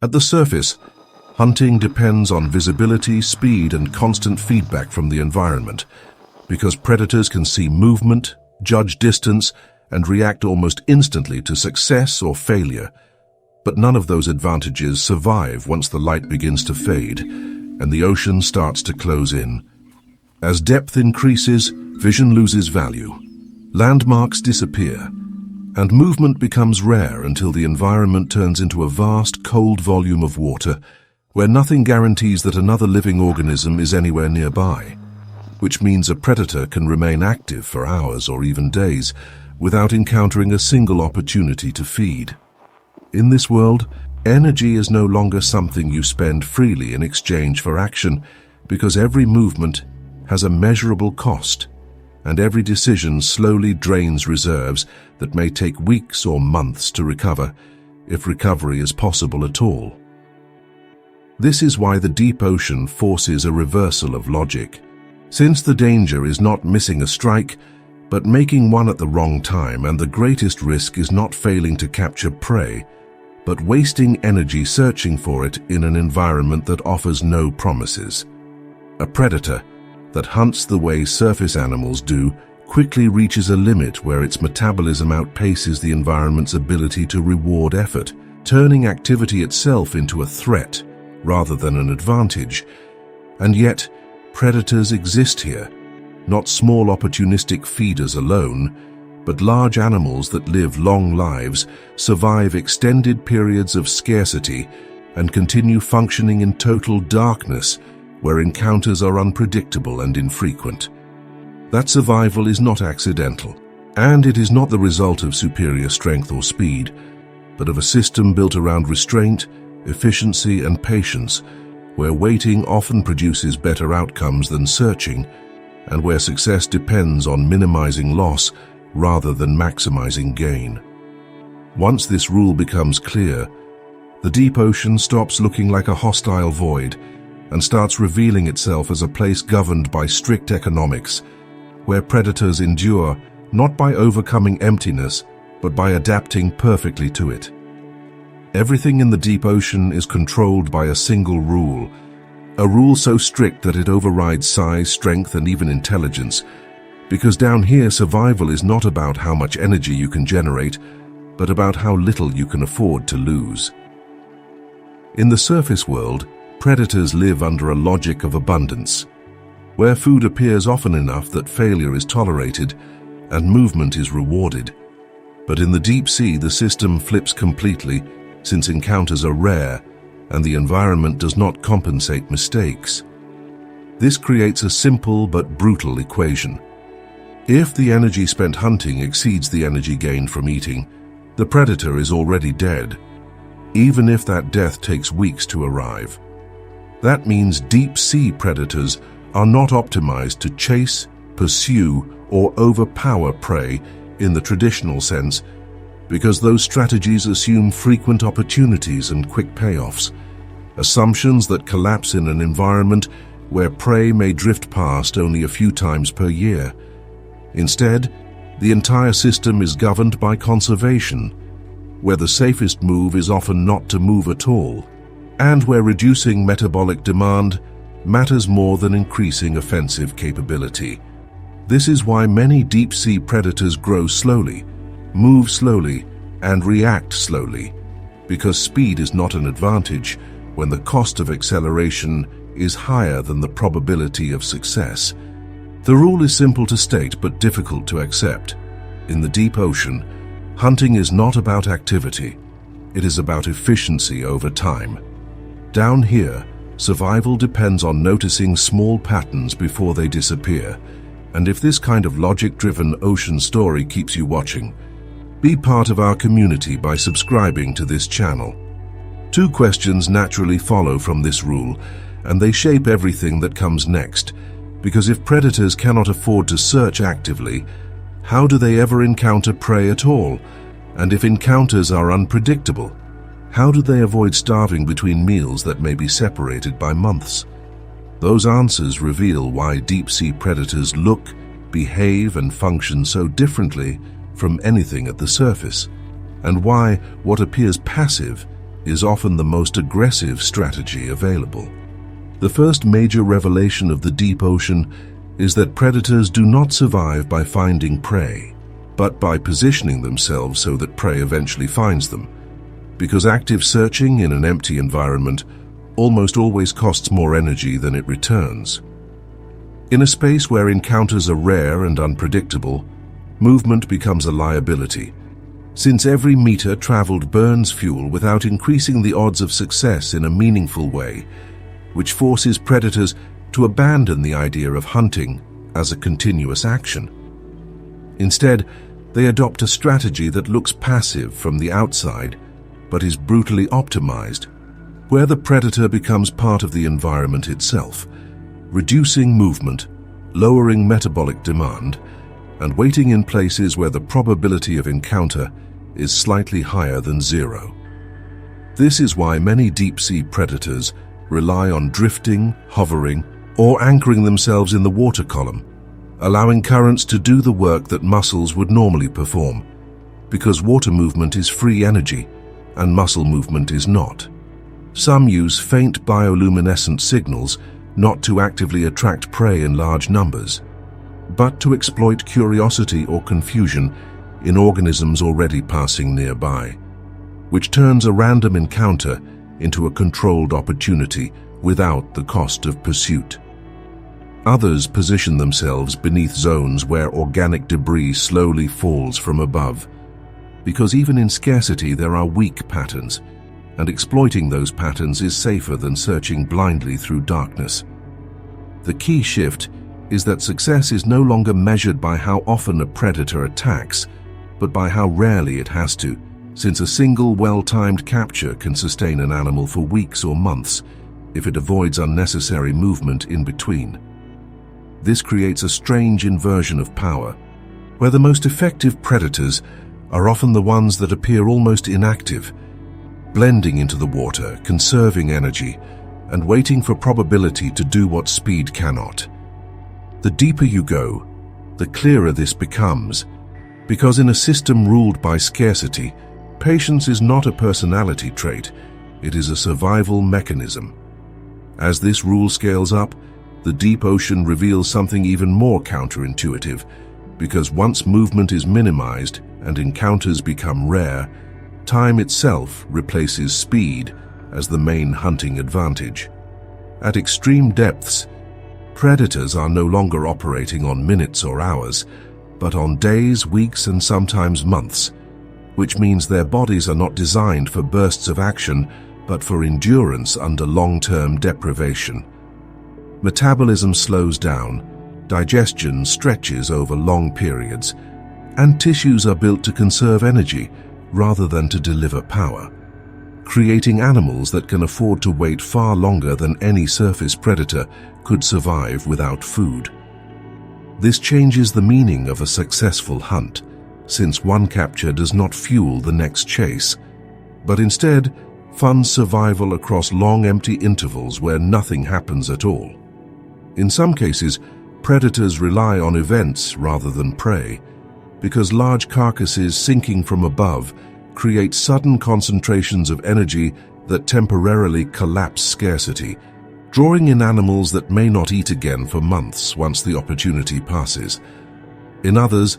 At the surface, hunting depends on visibility, speed, and constant feedback from the environment, because predators can see movement, judge distance, and react almost instantly to success or failure. But none of those advantages survive once the light begins to fade and the ocean starts to close in. As depth increases, vision loses value. Landmarks disappear, and movement becomes rare until the environment turns into a vast, cold volume of water where nothing guarantees that another living organism is anywhere nearby, which means a predator can remain active for hours or even days without encountering a single opportunity to feed. In this world, energy is no longer something you spend freely in exchange for action, because every movement has a measurable cost, and every decision slowly drains reserves that may take weeks or months to recover, if recovery is possible at all. This is why the deep ocean forces a reversal of logic. Since the danger is not missing a strike, but making one at the wrong time, and the greatest risk is not failing to capture prey, but wasting energy searching for it in an environment that offers no promises. A predator that hunts the way surface animals do quickly reaches a limit where its metabolism outpaces the environment's ability to reward effort, turning activity itself into a threat rather than an advantage. And yet, predators exist here, not small opportunistic feeders alone, but large animals that live long lives, survive extended periods of scarcity, and continue functioning in total darkness, where encounters are unpredictable and infrequent. That survival is not accidental, and it is not the result of superior strength or speed, but of a system built around restraint, efficiency, and patience, where waiting often produces better outcomes than searching, and where success depends on minimizing loss rather than maximizing gain. Once this rule becomes clear, the deep ocean stops looking like a hostile void and starts revealing itself as a place governed by strict economics, where predators endure not by overcoming emptiness, but by adapting perfectly to it. Everything in the deep ocean is controlled by a single rule, a rule so strict that it overrides size, strength, and even intelligence, because down here survival is not about how much energy you can generate, but about how little you can afford to lose. In the surface world, predators live under a logic of abundance, where food appears often enough that failure is tolerated and movement is rewarded. But in the deep sea, the system flips completely, since encounters are rare and the environment does not compensate mistakes. This creates a simple but brutal equation. If the energy spent hunting exceeds the energy gained from eating, the predator is already dead, even if that death takes weeks to arrive. That means deep-sea predators are not optimized to chase, pursue, or overpower prey in the traditional sense, because those strategies assume frequent opportunities and quick payoffs, assumptions that collapse in an environment where prey may drift past only a few times per year. Instead, the entire system is governed by conservation, where the safest move is often not to move at all, and where reducing metabolic demand matters more than increasing offensive capability. This is why many deep-sea predators grow slowly, move slowly, and react slowly, because speed is not an advantage when the cost of acceleration is higher than the probability of success. The rule is simple to state but difficult to accept. In the deep ocean, hunting is not about activity. It is about efficiency over time. Down here, survival depends on noticing small patterns before they disappear. And if this kind of logic-driven ocean story keeps you watching, be part of our community by subscribing to this channel. Two questions naturally follow from this rule, and they shape everything that comes next. Because if predators cannot afford to search actively, how do they ever encounter prey at all? And if encounters are unpredictable, how do they avoid starving between meals that may be separated by months? Those answers reveal why deep-sea predators look, behave, and function so differently from anything at the surface, and why what appears passive is often the most aggressive strategy available. The first major revelation of the deep ocean is that predators do not survive by finding prey, but by positioning themselves so that prey eventually finds them, because active searching in an empty environment almost always costs more energy than it returns. In a space where encounters are rare and unpredictable, movement becomes a liability, since every meter traveled burns fuel without increasing the odds of success in a meaningful way, which forces predators to abandon the idea of hunting as a continuous action. Instead, they adopt a strategy that looks passive from the outside, but is brutally optimized, where the predator becomes part of the environment itself, reducing movement, lowering metabolic demand, and waiting in places where the probability of encounter is slightly higher than zero. This is why many deep-sea predators rely on drifting, hovering, or anchoring themselves in the water column, allowing currents to do the work that mussels would normally perform, because water movement is free energy and mussel movement is not. Some use faint bioluminescent signals not to actively attract prey in large numbers, but to exploit curiosity or confusion in organisms already passing nearby, which turns a random encounter into a controlled opportunity without the cost of pursuit. Others position themselves beneath zones where organic debris slowly falls from above, because even in scarcity there are weak patterns, and exploiting those patterns is safer than searching blindly through darkness. The key shift is that success is no longer measured by how often a predator attacks, but by how rarely it has to, since a single well-timed capture can sustain an animal for weeks or months if it avoids unnecessary movement in between. This creates a strange inversion of power, where the most effective predators are often the ones that appear almost inactive, blending into the water, conserving energy, and waiting for probability to do what speed cannot. The deeper you go, the clearer this becomes, because in a system ruled by scarcity, patience is not a personality trait, it is a survival mechanism. As this rule scales up, the deep ocean reveals something even more counterintuitive, because once movement is minimized and encounters become rare, time itself replaces speed as the main hunting advantage. At extreme depths, predators are no longer operating on minutes or hours, but on days, weeks, and sometimes months, which means their bodies are not designed for bursts of action, but for endurance under long-term deprivation. Metabolism slows down, digestion stretches over long periods, and tissues are built to conserve energy rather than to deliver power, creating animals that can afford to wait far longer than any surface predator could survive without food. This changes the meaning of a successful hunt, since one capture does not fuel the next chase, but instead funds survival across long empty intervals where nothing happens at all. In some cases, predators rely on events rather than prey, because large carcasses sinking from above create sudden concentrations of energy that temporarily collapse scarcity, drawing in animals that may not eat again for months once the opportunity passes. In others,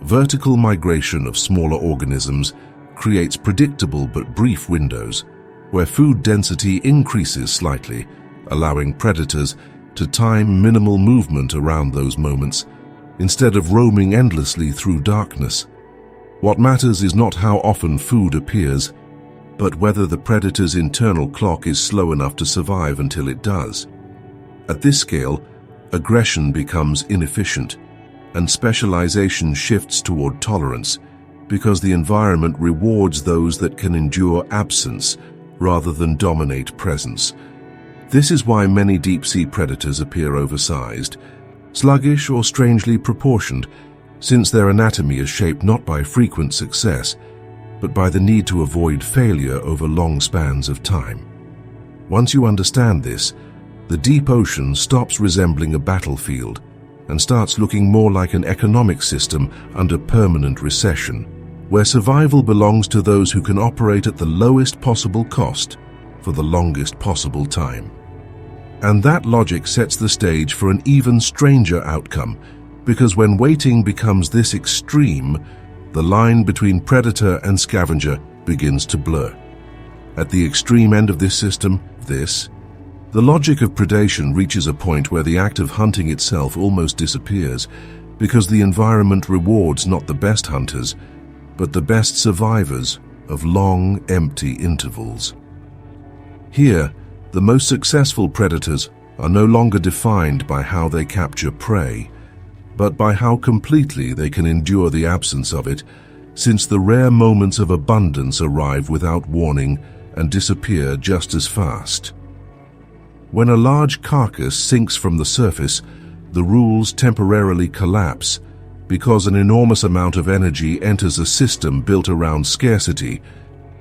vertical migration of smaller organisms creates predictable but brief windows, where food density increases slightly, allowing predators to time minimal movement around those moments, instead of roaming endlessly through darkness. What matters is not how often food appears, but whether the predator's internal clock is slow enough to survive until it does. At this scale, aggression becomes inefficient, and specialization shifts toward tolerance, because the environment rewards those that can endure absence rather than dominate presence. This is why many deep-sea predators appear oversized, sluggish or strangely proportioned, since their anatomy is shaped not by frequent success, but by the need to avoid failure over long spans of time. Once you understand this, the deep ocean stops resembling a battlefield and starts looking more like an economic system under permanent recession, where survival belongs to those who can operate at the lowest possible cost for the longest possible time. And that logic sets the stage for an even stranger outcome, because when waiting becomes this extreme, the line between predator and scavenger begins to blur. At the extreme end of this system, the logic of predation reaches a point where the act of hunting itself almost disappears, because the environment rewards not the best hunters, but the best survivors of long, empty intervals. Here, the most successful predators are no longer defined by how they capture prey, but by how completely they can endure the absence of it, since the rare moments of abundance arrive without warning and disappear just as fast. When a large carcass sinks from the surface, the rules temporarily collapse because an enormous amount of energy enters a system built around scarcity,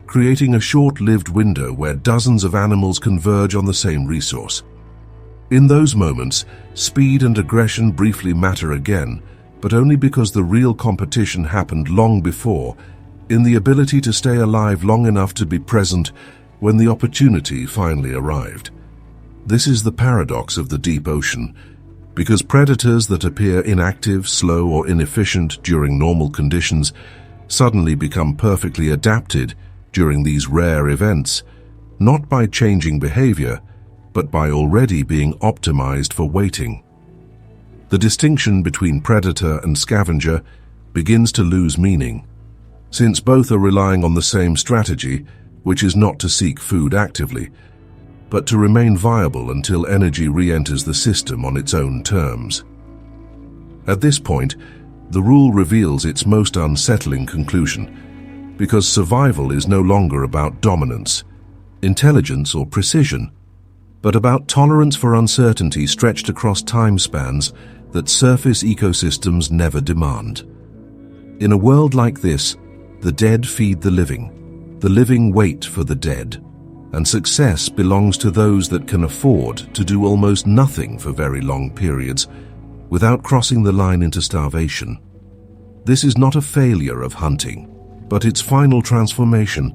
creating a short-lived window where dozens of animals converge on the same resource. In those moments, speed and aggression briefly matter again, but only because the real competition happened long before, in the ability to stay alive long enough to be present when the opportunity finally arrived. This is the paradox of the deep ocean, because predators that appear inactive, slow, or inefficient during normal conditions suddenly become perfectly adapted during these rare events, not by changing behavior, but by already being optimized for waiting. The distinction between predator and scavenger begins to lose meaning, since both are relying on the same strategy, which is not to seek food actively, but to remain viable until energy re-enters the system on its own terms. At this point, the rule reveals its most unsettling conclusion, because survival is no longer about dominance, intelligence, or precision, but about tolerance for uncertainty stretched across time spans that surface ecosystems never demand. In a world like this, the dead feed the living wait for the dead, and success belongs to those that can afford to do almost nothing for very long periods without crossing the line into starvation. This is not a failure of hunting, but its final transformation,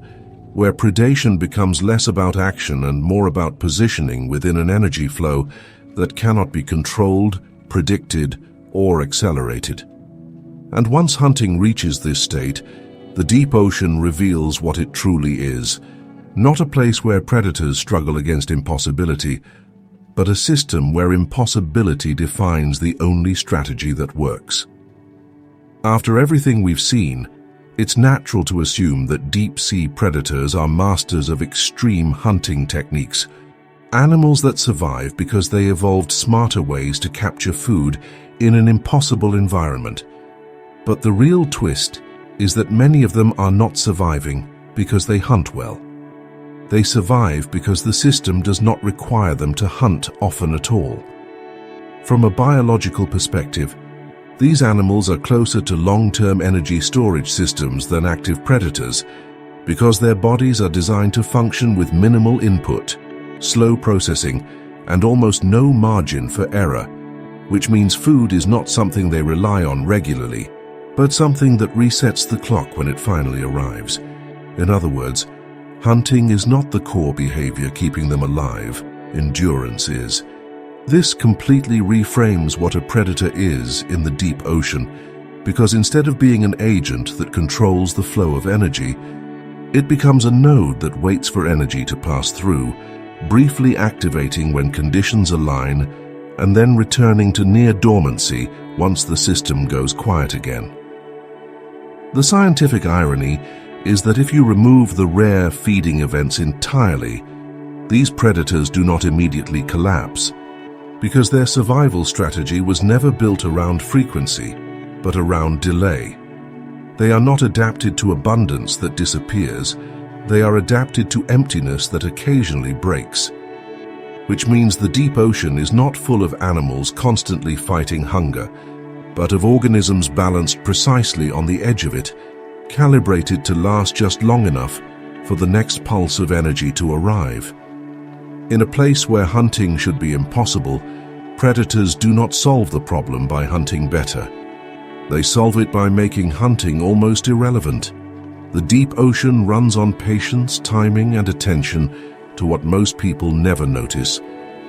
where predation becomes less about action and more about positioning within an energy flow that cannot be controlled, predicted, or accelerated. And once hunting reaches this state, the deep ocean reveals what it truly is, not a place where predators struggle against impossibility, but a system where impossibility defines the only strategy that works. After everything we've seen, it's natural to assume that deep-sea predators are masters of extreme hunting techniques, animals that survive because they evolved smarter ways to capture food in an impossible environment. But the real twist is that many of them are not surviving because they hunt well. They survive because the system does not require them to hunt often at all. From a biological perspective, these animals are closer to long-term energy storage systems than active predators because their bodies are designed to function with minimal input, slow processing, and almost no margin for error, which means food is not something they rely on regularly, but something that resets the clock when it finally arrives. In other words, hunting is not the core behavior keeping them alive, endurance is. This completely reframes what a predator is in the deep ocean, because instead of being an agent that controls the flow of energy, it becomes a node that waits for energy to pass through, briefly activating when conditions align, and then returning to near dormancy once the system goes quiet again. The scientific irony is that if you remove the rare feeding events entirely, these predators do not immediately collapse, because their survival strategy was never built around frequency, but around delay. They are not adapted to abundance that disappears, they are adapted to emptiness that occasionally breaks. Which means the deep ocean is not full of animals constantly fighting hunger, but of organisms balanced precisely on the edge of it, calibrated to last just long enough for the next pulse of energy to arrive. In a place where hunting should be impossible, predators do not solve the problem by hunting better. They solve it by making hunting almost irrelevant. The deep ocean runs on patience, timing, and attention to what most people never notice.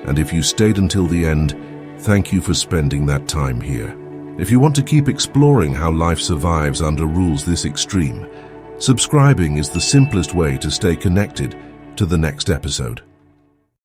And if you stayed until the end, thank you for spending that time here. If you want to keep exploring how life survives under rules this extreme, subscribing is the simplest way to stay connected to the next episode.